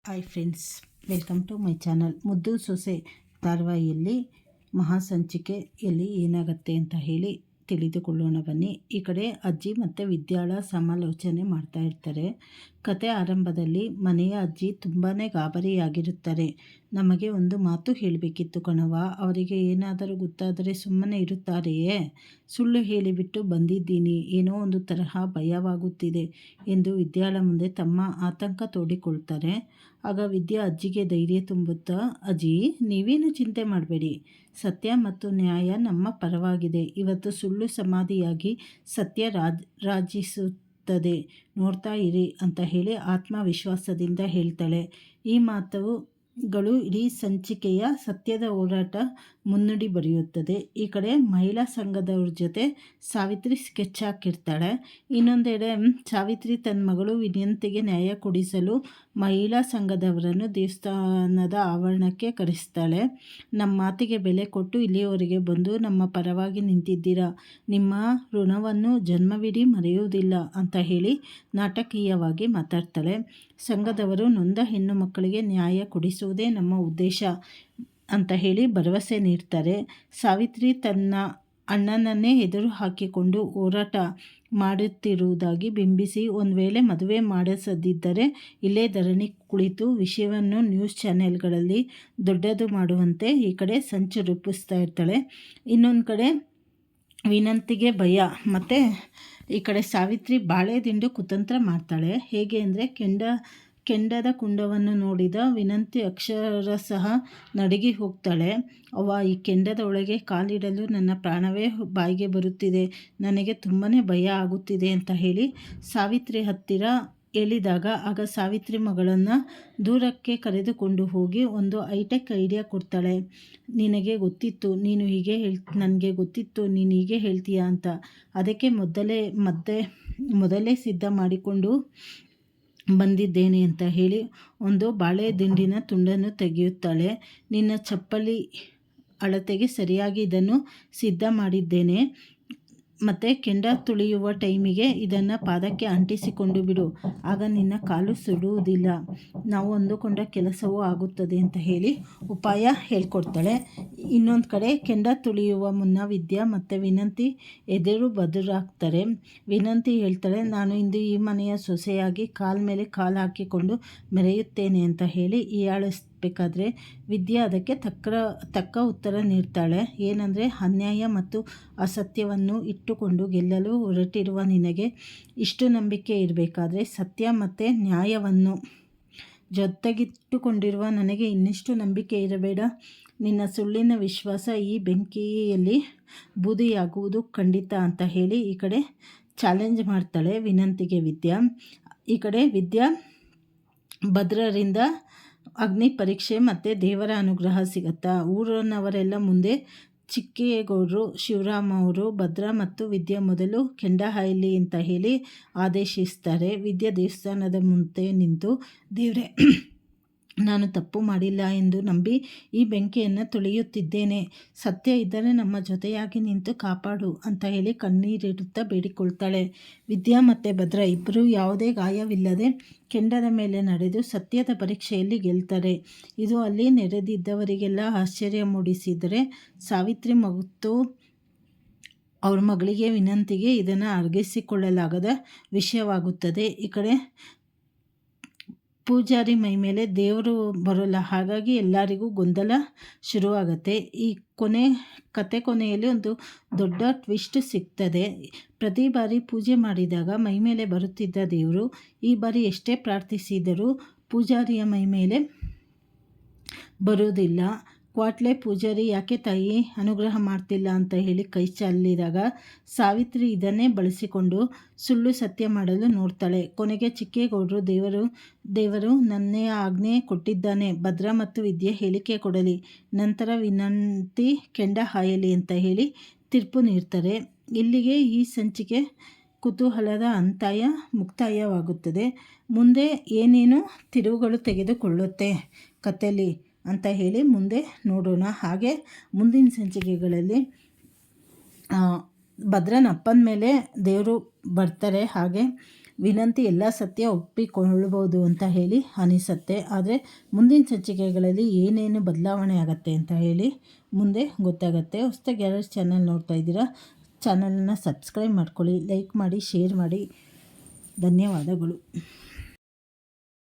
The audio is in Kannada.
Hi friends, welcome to my channel. ಮುದ್ದು ಸೊಸೆ ಧಾರಾವಾಹಿಯಲ್ಲಿ ಮಹಾಸಂಚಿಕೆಯಲ್ಲಿ ಏನಾಗುತ್ತೆ ಅಂತ ಹೇಳಿ ತಿಳಿದುಕೊಳ್ಳೋಣ ಬನ್ನಿ. ಈ ಕಡೆ ಅಜ್ಜಿ ಮತ್ತು ವಿದ್ಯಾಳ ಸಮಾಲೋಚನೆ ಮಾಡ್ತಾ ಇರ್ತಾರೆ. ಕತೆ ಆರಂಭದಲ್ಲಿ ಮನೆಯ ಅಜ್ಜಿ ತುಂಬಾ ಗಾಬರಿಯಾಗಿರುತ್ತಾರೆ. ನಮಗೆ ಒಂದು ಮಾತು ಹೇಳಬೇಕಿತ್ತು ಕಣವ, ಅವರಿಗೆ ಏನಾದರೂ ಗೊತ್ತಾದರೆ ಸುಮ್ಮನೆ ಇರುತ್ತಾರೆಯೇ? ಸುಳ್ಳು ಹೇಳಿಬಿಟ್ಟು ಬಂದಿದ್ದೀನಿ, ಏನೋ ಒಂದು ತರಹ ಭಯವಾಗುತ್ತಿದೆ ಎಂದು ವಿದ್ಯಾಳ ಮುಂದೆ ತಮ್ಮ ಆತಂಕ ತೋಡಿಕೊಳ್ತಾರೆ. ಆಗ ವಿದ್ಯಾ ಅಜ್ಜಿಗೆ ಧೈರ್ಯ ತುಂಬುತ್ತಾ, ಅಜ್ಜಿ ನೀವೇನು ಚಿಂತೆ ಮಾಡಬೇಡಿ, ಸತ್ಯ ಮತ್ತು ನ್ಯಾಯ ನಮ್ಮ ಪರವಾಗಿದೆ. ಇವತ್ತು ಸುಳ್ಳು ಸಮಾಧಿಯಾಗಿ ಸತ್ಯ ರಾಜಿಸುತ್ತದೆ, ನೋಡ್ತಾ ಇರಿ ಅಂತ ಹೇಳಿ ಆತ್ಮವಿಶ್ವಾಸದಿಂದ ಹೇಳ್ತಾಳೆ. ಈ ಮಾತುಗಳು ಇಡೀ ಸಂಚಿಕೆಯ ಸತ್ಯದ ಹೋರಾಟ ಮುನ್ನುಡಿ ಬರೆಯುತ್ತದೆ. ಈ ಕಡೆ ಮಹಿಳಾ ಸಂಘದವ್ರ ಜೊತೆ ಸಾವಿತ್ರಿ ಸ್ಕೆಚ್ ಹಾಕಿರ್ತಾಳೆ. ಇನ್ನೊಂದೆಡೆ ಸಾವಿತ್ರಿ ತನ್ನ ಮಗಳು ವಿನಂತಿಗೆ ನ್ಯಾಯ ಕೊಡಿಸಲು ಮಹಿಳಾ ಸಂಘದವರನ್ನು ದೇವಸ್ಥಾನದ ಆವರಣಕ್ಕೆ ಕರೆಸ್ತಾಳೆ. ನಮ್ಮ ಮಾತಿಗೆ ಬೆಲೆ ಕೊಟ್ಟು ಇಲ್ಲಿಯವರೆಗೆ ಬಂದು ನಮ್ಮ ಪರವಾಗಿ ನಿಂತಿದ್ದೀರಾ, ನಿಮ್ಮ ಋಣವನ್ನು ಜನ್ಮವಿಡೀ ಮರೆಯುವುದಿಲ್ಲ ಅಂತ ಹೇಳಿ ನಾಟಕೀಯವಾಗಿ ಮಾತಾಡ್ತಾಳೆ. ಸಂಘದವರು ನೊಂದ ಹೆಣ್ಣು ಮಕ್ಕಳಿಗೆ ನ್ಯಾಯ ಕೊಡಿಸುವುದೇ ನಮ್ಮ ಉದ್ದೇಶ ಅಂತ ಹೇಳಿ ಭರವಸೆ ನೀಡ್ತಾರೆ. ಸಾವಿತ್ರಿ ತನ್ನ ಅಣ್ಣನನ್ನೇ ಎದುರು ಹಾಕಿಕೊಂಡು ಹೋರಾಟ ಮಾಡುತ್ತಿರುವುದಾಗಿ ಬಿಂಬಿಸಿ ಒಂದು ವೇಳೆ ಮದುವೆ ಮಾಡಿಸದಿದ್ದರೆ ಇಲ್ಲೇ ಧರಣಿ ಕುಳಿತು ವಿಷಯವನ್ನು ನ್ಯೂಸ್ ಚಾನೆಲ್ಗಳಲ್ಲಿ ದೊಡ್ಡದು ಮಾಡುವಂತೆ ಈ ಕಡೆ ಸಂಚು ರೂಪಿಸ್ತಾ ಇರ್ತಾಳೆ. ಇನ್ನೊಂದು ಕಡೆ ವಿನಂತಿಗೆ ಭಯ ಮತ್ತು ಈ ಕಡೆ ಸಾವಿತ್ರಿ ಬಾಳೆ ದಿಂಡು ಕುತಂತ್ರ ಮಾಡ್ತಾಳೆ. ಹೇಗೆ ಅಂದರೆ ಕೆಂಡದ ಕುಂಡವನ್ನು ನೋಡಿದ ವಿನಂತಿ ಅಕ್ಷರಶಃ ನಡುಗಿ ಹೋಗ್ತಾಳೆ. ಈ ಕೆಂಡದ ಒಳಗೆ ಕಾಲಿಡಲು ನನ್ನ ಪ್ರಾಣವೇ ಬಾಯಿಗೆ ಬರುತ್ತಿದೆ, ನನಗೆ ತುಂಬಾ ಭಯ ಆಗುತ್ತಿದೆ ಅಂತ ಹೇಳಿ ಸಾವಿತ್ರಿ ಹತ್ತಿರ ಹೇಳಿದಾಗ ಆಗ ಸಾವಿತ್ರಿ ಮಗಳನ್ನು ದೂರಕ್ಕೆ ಕರೆದುಕೊಂಡು ಹೋಗಿ ಒಂದು ಹೈಟೆಕ್ ಐಡಿಯಾ ಕೊಡ್ತಾಳೆ. ನಿನಗೆ ಗೊತ್ತಿತ್ತು, ನೀನು ಹೀಗೆ ನನಗೆ ಗೊತ್ತಿತ್ತು ನೀನು ಹೀಗೆ ಹೇಳ್ತೀಯಾ ಅಂತ, ಅದಕ್ಕೆ ಮೊದಲೇ ಸಿದ್ಧ ಮಾಡಿಕೊಂಡು ಬಂದಿದ್ದೇನೆ ಅಂತ ಹೇಳಿ ಒಂದು ಬಾಳೆ ದಿಂಡಿನ ತುಂಡನ್ನು ತೆಗೆಯುತ್ತಾಳೆ. ನಿನ್ನ ಚಪ್ಪಲಿ ಅಳತೆಗೆ ಸರಿಯಾಗಿ ಇದನ್ನು ಸಿದ್ಧ ಮಾಡಿದ್ದೇನೆ, ಮತ್ತು ಕೆಂಡ ತುಳಿಯುವ ಟೈಮಿಗೆ ಇದನ್ನು ಪಾದಕ್ಕೆ ಅಂಟಿಸಿಕೊಂಡು ಬಿಡು, ಆಗ ನಿನ್ನ ಕಾಲು ಸುಡುವುದಿಲ್ಲ, ನಾವು ಅಂದುಕೊಂಡ ಕೆಲಸವೂ ಆಗುತ್ತದೆ ಅಂತ ಹೇಳಿ ಉಪಾಯ ಹೇಳ್ಕೊಡ್ತಾಳೆ. ಇನ್ನೊಂದು ಕಡೆ ಕೆಂಡ ತುಳಿಯುವ ಮುನ್ನ ವಿದ್ಯಾ ಮತ್ತು ವಿನಂತಿ ಎದುರು ಬದುರಾಗ್ತಾರೆ. ವಿನಂತಿ ಹೇಳ್ತಾಳೆ, ನಾನು ಇಂದು ಈ ಮನೆಯ ಸೊಸೆಯಾಗಿ ಕಾಲ ಮೇಲೆ ಕಾಲು ಹಾಕಿಕೊಂಡು ಮೆರೆಯುತ್ತೇನೆ ಅಂತ ಹೇಳಿ ಹೀಯಾಳಿಸಬೇಕಾದ್ರೆ ವಿದ್ಯಾ ಅದಕ್ಕೆ ತಕ್ಕ ಉತ್ತರ ನೀಡ್ತಾಳೆ. ಏನಂದರೆ, ಅನ್ಯಾಯ ಮತ್ತು ಅಸತ್ಯವನ್ನು ಇಟ್ಟುಕೊಂಡು ಗೆಲ್ಲಲು ಹೊರಟಿರುವ ನಿನಗೆ ಇಷ್ಟು ನಂಬಿಕೆ ಇರಬೇಕಾದ್ರೆ ಸತ್ಯ ಮತ್ತು ನ್ಯಾಯವನ್ನು ಜೊತೆಗಿಟ್ಟುಕೊಂಡಿರುವ ನನಗೆ ಇನ್ನಿಷ್ಟು ನಂಬಿಕೆ ಇರಬೇಡ. ನಿನ್ನ ಸುಳ್ಳಿನ ವಿಶ್ವಾಸ ಈ ಬೆಂಕಿಯಲ್ಲಿ ಬೂದಿಯಾಗುವುದು ಖಂಡಿತ ಅಂತ ಹೇಳಿ ಈ ಕಡೆ ಚಾಲೆಂಜ್ ಮಾಡ್ತಾಳೆ ವಿನಂತಿಗೆ ವಿದ್ಯಾ. ಈ ಕಡೆ ವಿದ್ಯಾ ಭದ್ರರಿಂದ ಅಗ್ನಿ ಪರೀಕ್ಷೆ ಮತ್ತು ದೇವರ ಅನುಗ್ರಹ ಸಿಗುತ್ತಾ. ಊರಿನವರೆಲ್ಲ ಮುಂದೆ ಚಿಕ್ಕೇಗೌಡರು ಶಿವರಾಮ ಅವರು ಭದ್ರ ಮತ್ತು ವಿದ್ಯಾ ಮೊದಲು ಕೆಂಡ ಹಾಯಲಿ ಅಂತ ಹೇಳಿ ಆದೇಶಿಸ್ತಾರೆ. ವಿದ್ಯಾ ದೇವಸ್ಥಾನದ ಮುಂದೆ ನಿಂತು, ದೇವರೇ ನಾನು ತಪ್ಪು ಮಾಡಿಲ್ಲ ಎಂದು ನಂಬಿ ಈ ಬೆಂಕಿಯನ್ನು ತುಳಿಯುತ್ತಿದ್ದೇನೆ, ಸತ್ಯ ಇದ್ದರೆ ನಮ್ಮ ಜೊತೆಯಾಗಿ ನಿಂತು ಕಾಪಾಡು ಅಂತ ಹೇಳಿ ಕಣ್ಣೀರಿಡುತ್ತಾ ಬೇಡಿಕೊಳ್ತಾಳೆ. ವಿದ್ಯಾ ಮತ್ತು ಭದ್ರ ಇಬ್ಬರೂ ಯಾವುದೇ ಗಾಯವಿಲ್ಲದೆ ಕೆಂಡದ ಮೇಲೆ ನಡೆದು ಸತ್ಯದ ಪರೀಕ್ಷೆಯಲ್ಲಿ ಗೆಲ್ತಾರೆ. ಇದು ಅಲ್ಲಿ ನೆರೆದಿದ್ದವರಿಗೆಲ್ಲ ಆಶ್ಚರ್ಯ ಮೂಡಿಸಿದರೆ ಸಾವಿತ್ರಿ ಮತ್ತು ಅವ್ರ ಮಗಳಿಗೆ ವಿನಂತಿಗೆ ಇದನ್ನು ಅರ್ಗಿಸಿಕೊಳ್ಳಲಾಗದ ವಿಷಯವಾಗುತ್ತದೆ. ಈ ಕಡೆ ಪೂಜಾರಿ ಮೈ ಮೇಲೆ ದೇವರು ಬರೋಲ್ಲ, ಹಾಗಾಗಿ ಎಲ್ಲರಿಗೂ ಗೊಂದಲ ಶುರುವಾಗುತ್ತೆ. ಈ ಕತೆ ಕೊನೆಯಲ್ಲಿ ಒಂದು ದೊಡ್ಡ ಟ್ವಿಸ್ಟ್ ಸಿಗ್ತದೆ. ಪ್ರತಿ ಬಾರಿ ಪೂಜೆ ಮಾಡಿದಾಗ ಮೈ ಮೇಲೆ ಬರುತ್ತಿದ್ದ ದೇವರು ಈ ಬಾರಿ ಎಷ್ಟೇ ಪ್ರಾರ್ಥಿಸಿದರೂ ಪೂಜಾರಿಯ ಮೈ ಮೇಲೆ ಬರುವುದಿಲ್ಲ. ಕ್ವಾಟ್ಲೆ ಪೂಜಾರಿ ಯಾಕೆ ತಾಯಿ ಅನುಗ್ರಹ ಮಾಡ್ತಿಲ್ಲ ಅಂತ ಹೇಳಿ ಕೈ ಚೆಲ್ಲಿದಾಗ ಸಾವಿತ್ರಿ ಇದನ್ನೇ ಬಳಸಿಕೊಂಡು ಸುಳ್ಳು ಸತ್ಯ ಮಾಡಲು ನೋಡ್ತಾಳೆ. ಕೊನೆಗೆ ಚಿಕ್ಕೇಗೌಡರು ದೇವರು ನನ್ನೇ ಆಜ್ಞೆ ಕೊಟ್ಟಿದ್ದಾನೆ, ಭದ್ರ ಮತ್ತು ವಿದ್ಯೆ ಹೇಳಿಕೆ ಕೊಡಲಿ, ನಂತರ ವಿನಂತಿ ಕೆಂಡ ಹಾಯಲಿ ಅಂತ ಹೇಳಿ ತೀರ್ಪು ನೀಡ್ತಾರೆ. ಇಲ್ಲಿಗೆ ಈ ಸಂಚಿಕೆ ಕುತೂಹಲದ ಮುಕ್ತಾಯವಾಗುತ್ತದೆ. ಮುಂದೆ ಏನೇನು ತಿರುವುಗಳು ತೆಗೆದುಕೊಳ್ಳುತ್ತೆ ಕಥೆಯಲ್ಲಿ ಅಂತ ಹೇಳಿ ಮುಂದೆ ನೋಡೋಣ. ಹಾಗೆ ಮುಂದಿನ ಸಂಚಿಕೆಗಳಲ್ಲಿ ಭದ್ರನ ಅಪ್ಪನ ಮೇಲೆ ದೇವರು ಬರ್ತಾರೆ. ಹಾಗೆ ವಿನಂತಿ ಎಲ್ಲ ಸತ್ಯ ಒಪ್ಪಿಕೊಳ್ಬೋದು ಅಂತ ಹೇಳಿ ಅನಿಸುತ್ತೆ. ಆದರೆ ಮುಂದಿನ ಸಂಚಿಕೆಗಳಲ್ಲಿ ಏನೇನು ಬದಲಾವಣೆ ಆಗುತ್ತೆ ಅಂತ ಹೇಳಿ ಮುಂದೆ ಗೊತ್ತಾಗುತ್ತೆ. ಹೊಸದಾಗಿ ಯಾರು ಚಾನಲ್ ನೋಡ್ತಾ ಇದ್ದೀರಾ, ಚಾನಲನ್ನು ಸಬ್ಸ್ಕ್ರೈಬ್ ಮಾಡ್ಕೊಳ್ಳಿ, ಲೈಕ್ ಮಾಡಿ, ಶೇರ್ ಮಾಡಿ. ಧನ್ಯವಾದಗಳು.